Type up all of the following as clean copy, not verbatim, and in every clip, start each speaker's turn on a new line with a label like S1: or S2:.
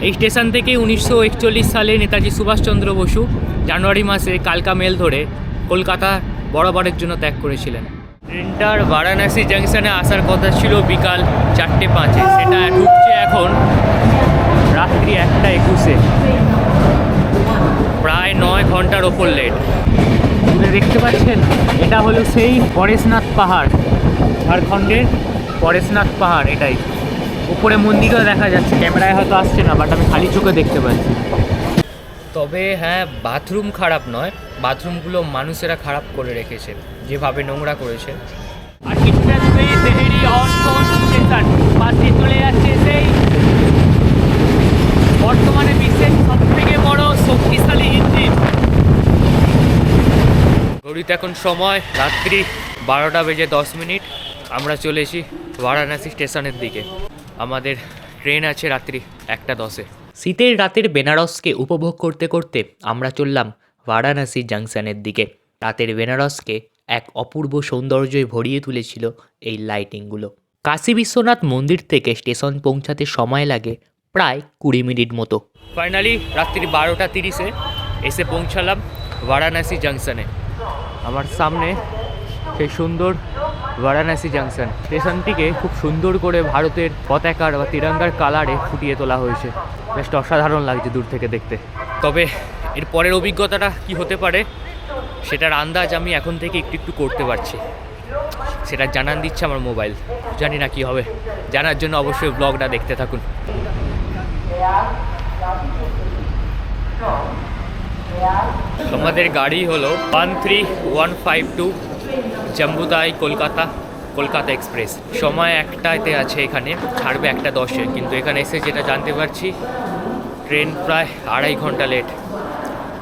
S1: এই স্টেশন থেকে 1941 সালে নেতাজি সুভাষচন্দ্র বসু জানুয়ারি মাসে কালকা মেল ধরে কলকাতা বরাবরের জন্য ত্যাগ করেছিলেন। ট্রেনটার বারাণসী জাংশনে আসার কথা ছিল বিকাল 4:05, সেটা ঢুকছে এখন রাত্রি 1:21, প্রায় 9 ঘন্টার ওপর লেট। দেখতে পাচ্ছেন এটা হলো সেই পরেশনাথ পাহাড়, ঝাড়খণ্ডের পরেশনাথ পাহাড়। এটাই উপরে মন্দিরও দেখা যাচ্ছে, ক্যামেরায় হয়তো আসছে না, বাট আমি খালি চোখে দেখতে পাচ্ছি। তবে হ্যাঁ, বাথরুম খারাপ নয়, বাথরুমগুলো মানুষেরা খারাপ করে রেখেছে, যেভাবে নোংরা করেছে। আর পাশে চলে যাচ্ছে সেই বর্তমানে বিশ্বের সবথেকে বড় শক্তিশালী ইঞ্জিন। ঘড়িতে এখন সময় রাত্রি 12:10। আমরা চলেছি বারাণসী স্টেশনের দিকে। আমাদের ট্রেন আছে রাত্রি 1:10-এ। শীতের রাতের বেনারসকে উপভোগ করতে করতে আমরা চললাম বারাণসী জাংশনের দিকে। রাতের বেনারসকে এক অপূর্ব সৌন্দর্যই ভরিয়ে তুলেছিল এই লাইটিংগুলো। কাশী বিশ্বনাথ মন্দির থেকে স্টেশন পৌঁছাতে সময় লাগে প্রায় 20 মিনিট মতো। ফাইনালি রাত্রি 12:30-এ এসে পৌঁছালাম বারাণসী জাংশনে। আমার সামনে সেই সুন্দর বারাণসী জাংশন। স্টেশনটিকে খুব সুন্দর করে ভারতের পতাকার বা তিরঙ্গার কালারে ফুটিয়ে তোলা হয়েছে। বেশ অসাধারণ লাগছে দূর থেকে দেখতে। তবে এর পরের অভিজ্ঞতাটা কি হতে পারে সেটার আন্দাজ আমি এখন থেকে একটু একটু করতে পারছি। সেটা জানান দিচ্ছে আমার মোবাইল। জানি না কি হবে, জানার জন্য অবশ্যই ব্লগটা দেখতে থাকুন। আমাদের গাড়ি হলো 13152 জম্বুতাই কলকাতা এক্সপ্রেস। সময় 1টাতে আছে, এখানে ছাড়বে 1:10-এ। কিন্তু এখানে এসে যেটা জানতে পারছি ট্রেন প্রায় 2.5 ঘন্টা লেট।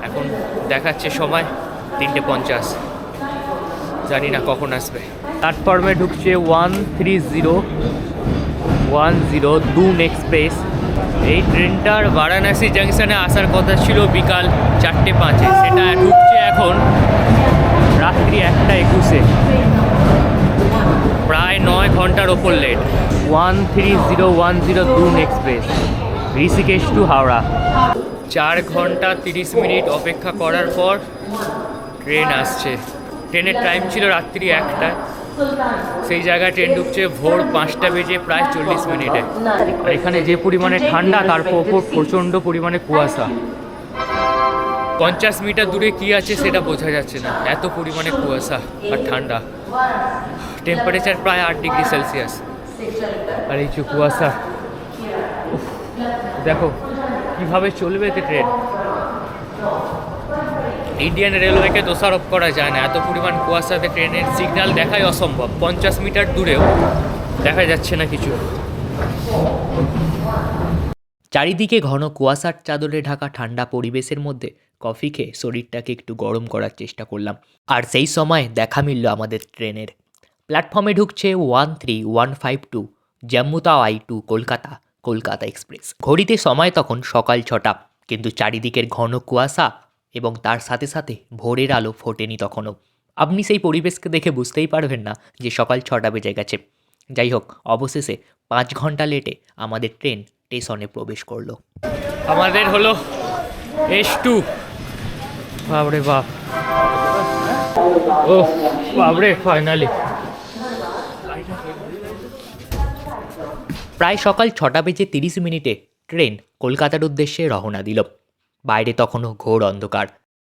S1: এখন দেখাচ্ছে সময় 3:50, জানি না কখন আসবে। প্ল্যাটফর্মে ঢুকছে 13010 দুন এক্সপ্রেস। এই ট্রেনটার বারাণসী জাংশনে আসার কথা ছিল বিকাল 4:05, সেটা ঢুকছে এখন রাত্রি 1:21, প্রায় 9 ঘন্টার ওপর লেট। 13010 দুন এক্সপ্রেস, ঋষিকেশ টু হাওড়া। 4 ঘন্টা 30 মিনিট অপেক্ষা করার পর ট্রেন আসছে। ট্রেনের টাইম ছিল রাত্রি 1টা, সেই জায়গায় ট্রেন ঢুকছে ভোর 5টা বেজে প্রায় 40 মিনিটে। আর এখানে যে পরিমাণে ঠান্ডা, তার ওপর প্রচণ্ড পরিমাণে কুয়াশা। 50 মিটার দূরে কি আছে সেটা বোঝা যাচ্ছে না, এত পরিমাণে কুয়াশা আর ঠান্ডা। টেম্পারেচার প্রায় 8 ডিগ্রি সেলসিয়াস। আর এই যে কুয়াশা, দেখো কিভাবে চলবে এতে ট্রেন। ইন্ডিয়ান রেলওয়েকে দোষারোপ করা যায় না, এত পরিমাণ কুয়াশাতে ট্রেনের সিগন্যাল দেখাই অসম্ভব। 50 মিটার দূরেও দেখা যাচ্ছে না কিছু। চারিদিকে ঘন কুয়াশার চাদরে ঢাকা ঠান্ডা পরিবেশের মধ্যে কফি খেয়ে শরীরটাকে একটু গরম করার চেষ্টা করলাম। আর সেই সময় দেখা মিলল আমাদের ট্রেনের। প্ল্যাটফর্মে ঢুকছে 13152 জম্মুতাওয়াই টু কলকাতা এক্সপ্রেস। ঘড়িতে সময় তখন সকাল 6টা, কিন্তু চারিদিকের ঘন কুয়াশা এবং তার সাথে সাথে ভোরের আলো ফোটেনি তখনও। আপনি সেই পরিবেশকে দেখে বুঝতেই পারবেন না যে সকাল 6টা বেজে গেছে। যাই হোক, অবশেষে 5 ঘন্টা লেটে আমাদের ট্রেন স্টেশনে প্রবেশ করলো। আমাদের হলো S2। বাবরে বাপ, ও বাবরে, ফাইনালি। প্রায় সকাল 6টা বেজে 30 মিনিটে ট্রেন কলকাতার উদ্দেশ্যে রওনা দিল। বাইরে তখনও ঘোর অন্ধকার।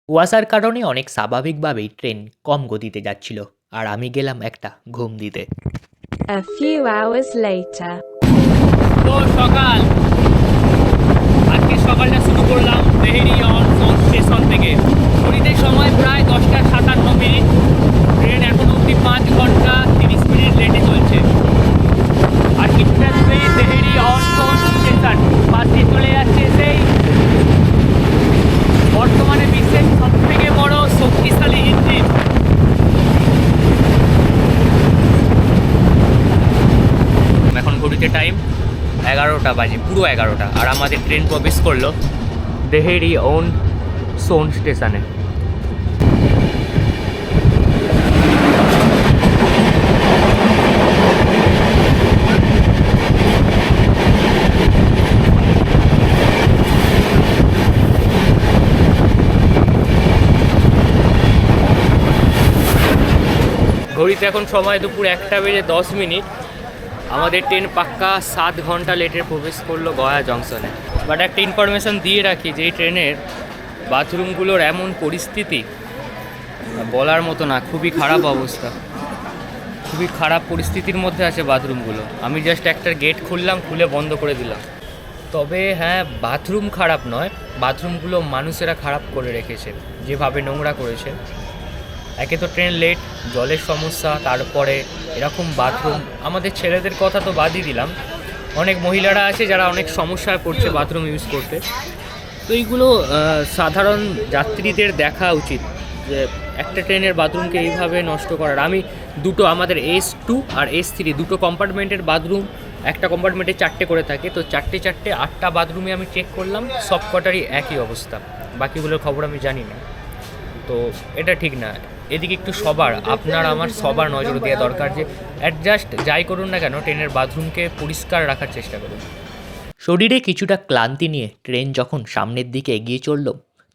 S1: কুয়াশার কারণে অনেক স্বাভাবিকভাবেই ট্রেন কম গতিতে যাচ্ছিল, আর আমি গেলাম একটা ঘুম দিতে।
S2: A few hours later.
S1: তো সকাল, আজকে সকালটা শুরু করলাম দেহেরি অন স্টেশন থেকে। ঘড়িতে সময় প্রায় 10:57। ট্রেন এখন অবধি 5 ঘন্টা 30 মিনিট লেটে চলছে। আর কিছুটা দূরে দেহেরি অন স্টেশন, পাশে চলে যাচ্ছে সেই বর্তমানে বিশ্বের সবথেকে বড় শক্তিশালী ইঞ্জিন। এখন ঘড়িতে টাইম 11টা বাজে, পুরো 11টা। আর আমাদের ট্রেন প্রবেশ করলো দেহেরি অন সোন স্টেশনে। ঘড়িতে এখন সময় দুপুর 1:10। আমাদের ট্রেন পাক্কা 7 ঘন্টা লেটে প্রবেশ করলো গয়া জংশনে। বাট একটা ইনফরমেশান দিয়ে রাখি যে এই ট্রেনের বাথরুমগুলোর এমন পরিস্থিতি বলার মতো না, খুবই খারাপ অবস্থা, খুবই খারাপ পরিস্থিতির মধ্যে আছে বাথরুমগুলো। আমি জাস্ট একটা গেট খুললাম, খুলে বন্ধ করে দিলাম। তবে হ্যাঁ, বাথরুম খারাপ নয়, বাথরুমগুলো মানুষেরা খারাপ করে রেখেছে, যেভাবে নোংরা করেছে। একে তো ট্রেন লেট, জলের সমস্যা, তারপরে এরকম বাথরুম। আমাদের ছেলেদের কথা তো বাদই দিলাম, অনেক মহিলারা আছে যারা অনেক সমস্যায় পড়ছে বাথরুম ইউজ করতে। তো এইগুলো সাধারণ যাত্রীদের দেখা উচিত যে একটা ট্রেনের বাথরুমকে এইভাবে নষ্ট করার। আমি দুটো, আমাদের S2 আর S3 দুটো কম্পার্টমেন্টের বাথরুম, একটা কম্পার্টমেন্টে 4টে করে থাকে, তো 4টে 8টা বাথরুমে আমি চেক করলাম, সব কটারই একই অবস্থা। বাকিগুলোর খবর আমি জানি না, তো এটা ঠিক না। এদিকে একটু আপনার আমার সবার নজর দেওয়া দরকার যে অ্যাডজাস্ট যাই করুন না কেন, ট্রেনের বাথরুমকে পরিষ্কার রাখার চেষ্টা করুন। শরীরে কিছুটা ক্লান্তি নিয়ে ট্রেন যখন সামনের দিকে এগিয়ে চলল,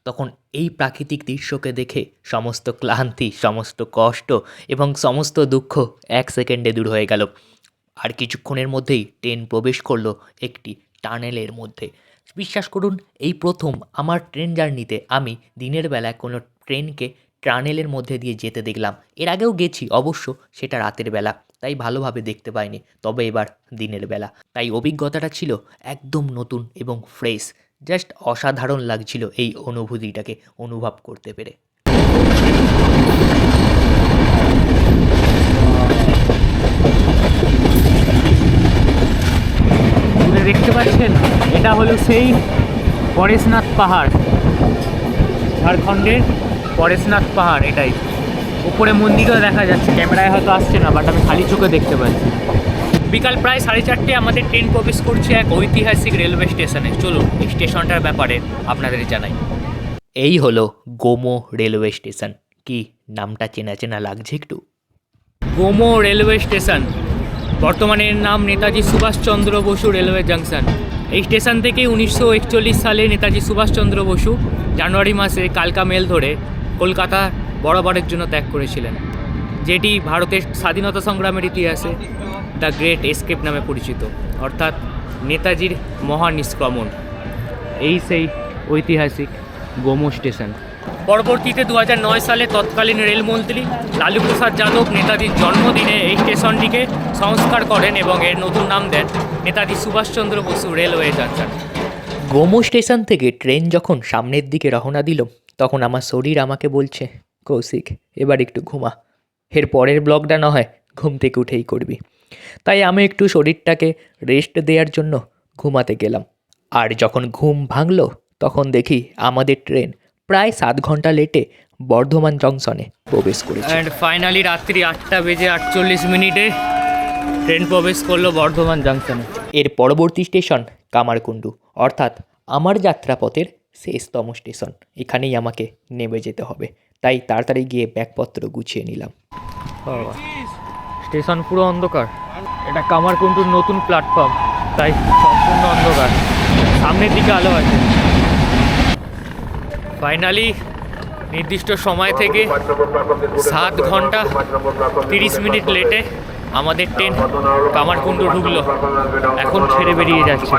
S1: তখন এই প্রাকৃতিক দৃশ্যকে দেখে সমস্ত ক্লান্তি, সমস্ত কষ্ট এবং সমস্ত দুঃখ 1 সেকেন্ডে দূর হয়ে গেল। আর কিছুক্ষণের মধ্যেই ট্রেন প্রবেশ করলো একটি টানেলের মধ্যে। বিশ্বাস করুন, এই প্রথম আমার ট্রেন জার্নিতে আমি দিনের বেলায় কোনো ট্রেনকে টানেলের মধ্যে দিয়ে যেতে দেখলাম। এর আগেও গেছি অবশ্য, সেটা রাতের বেলা, তাই ভালোভাবে দেখতে পাইনি, তবে এবার দিনের বেলা। তাই অভিজ্ঞতাটা ছিল একদম নতুন এবং ফ্রেশ। জাস্ট অসাধারণ লাগছিল এই অনুভূতিটাকে অনুভব করতে পেরে। দেখতে পাচ্ছেন, এটা হলো সেই পরেশনাথ পাহাড়, ঝাড়খণ্ডের পরেশনাথ পাহাড়। এটাই উপরে মন্দিরও দেখা যাচ্ছে, ক্যামেরায় হয়তো আসছে না, বাট আমি খালি চোখে দেখতে পাচ্ছি। বিকাল প্রায় 4:30 আমাদের ট্রেন প্রবেশ করছে এক ঐতিহাসিক রেলওয়ে স্টেশনে। চলুন এই স্টেশনটার ব্যাপারে আপনাদের জানাই। এই হলো গোমো রেলওয়ে স্টেশন। কি নামটা চেনা চেনা লাগছে একটু? গোমো রেলওয়ে স্টেশন, বর্তমানে এর নাম নেতাজি সুভাষচন্দ্র বসু রেলওয়ে জাংশন। এই স্টেশন থেকে 1941 সালে নেতাজি সুভাষচন্দ্র বসু জানুয়ারি মাসে কালকা মেল ধরে কলকাতা বরাবরের জন্য ত্যাগ করেছিলেন, যেটি ভারতের স্বাধীনতা সংগ্রামের ইতিহাসে দ্য গ্রেট এসকেপ নামে পরিচিত, অর্থাৎ নেতাজির মহানিষ্ক্রমণ। এই সেই ঐতিহাসিক গোমো স্টেশন। পরবর্তীতে 2009 সালে তৎকালীন রেলমন্ত্রী লালু প্রসাদ যাদব নেতাজির জন্মদিনে এই স্টেশনটিকে সংস্কার করেন এবং এর নতুন নাম দেন Netaji Subhash Chandra Bose railway junction. Gomoh station থেকে ট্রেন যখন সামনের দিকে রওনা দিল, তখন আমার শরীর আমাকে বলছে, কৌশিক এবার একটু ঘুমা, এর পরের ব্লগটা না হয় ঘুম থেকে উঠেই করবি। তাই আমি একটু শরীরটাকে রেস্ট দেওয়ার জন্য ঘুমাতে গেলাম। আর যখন ঘুম ভাঙল, তখন দেখি আমাদের ট্রেন প্রায় 7 ঘন্টা লেটে বর্ধমান জংশনে প্রবেশ করেছে। অ্যান্ড ফাইনালি রাত্রি 8:48 ট্রেন প্রবেশ করলো বর্ধমান জংশনে। এর পরবর্তী স্টেশন কামারকুণ্ডু, অর্থাৎ আমার যাত্রাপথের শেষতম স্টেশন। এখানেই আমাকে নেমে যেতে হবে, তাই তাড়াতাড়ি গিয়ে ব্যাগপত্র গুছিয়ে নিলাম। স্টেশন পুরো অন্ধকার, এটা কামারকুণ্ডুর নতুন প্ল্যাটফর্ম, তাই সম্পূর্ণ অন্ধকার, সামনের দিকে আলো আছে। ফাইনালি নির্দিষ্ট সময় থেকে 7 ঘন্টা 30 মিনিট লেটে আমাদের ট্রেন কামারকুণ্ডু ঢুকলো, এখন ছেড়ে বেরিয়ে যাচ্ছে।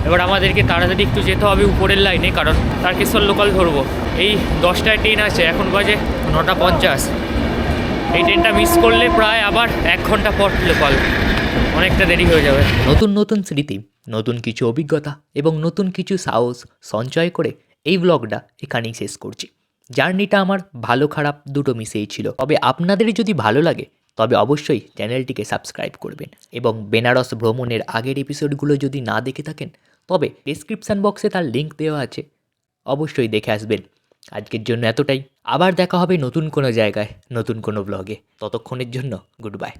S1: এবার আমাদেরকে তাড়াতাড়ি একটু যেতে হবে উপরের লাইনে, কারণ তারকেশ্বর লোকাল ধরবো। এই 10টায় ট্রেন আছে, এখন বাজে 9:50। এই ট্রেনটা মিস করলে প্রায় আবার 1 ঘন্টা পর লোকাল, অনেকটা দেরি হয়ে যাবে। নতুন নতুন স্মৃতি, নতুন কিছু অভিজ্ঞতা এবং নতুন কিছু সাহস সঞ্চয় করে এই ব্লগটা এখানেই শেষ করছি। জার্নিটা আমার ভালো খারাপ দুটো মিশেই ছিল। তবে আপনাদের যদি ভালো লাগে তবে অবশ্যই চ্যানেলটিকে সাবস্ক্রাইব করবেন, এবং বেনারস ভ্রমণের আগের এপিসোডগুলো যদি না দেখে থাকেন তবে ডেসক্রিপশান বক্সে তার লিঙ্ক দেওয়া আছে, অবশ্যই দেখে আসবেন। আজকের জন্য এতটাই, আবার দেখা হবে নতুন কোনো জায়গায় নতুন কোনো ব্লগে। ততক্ষণের জন্য গুড বাই।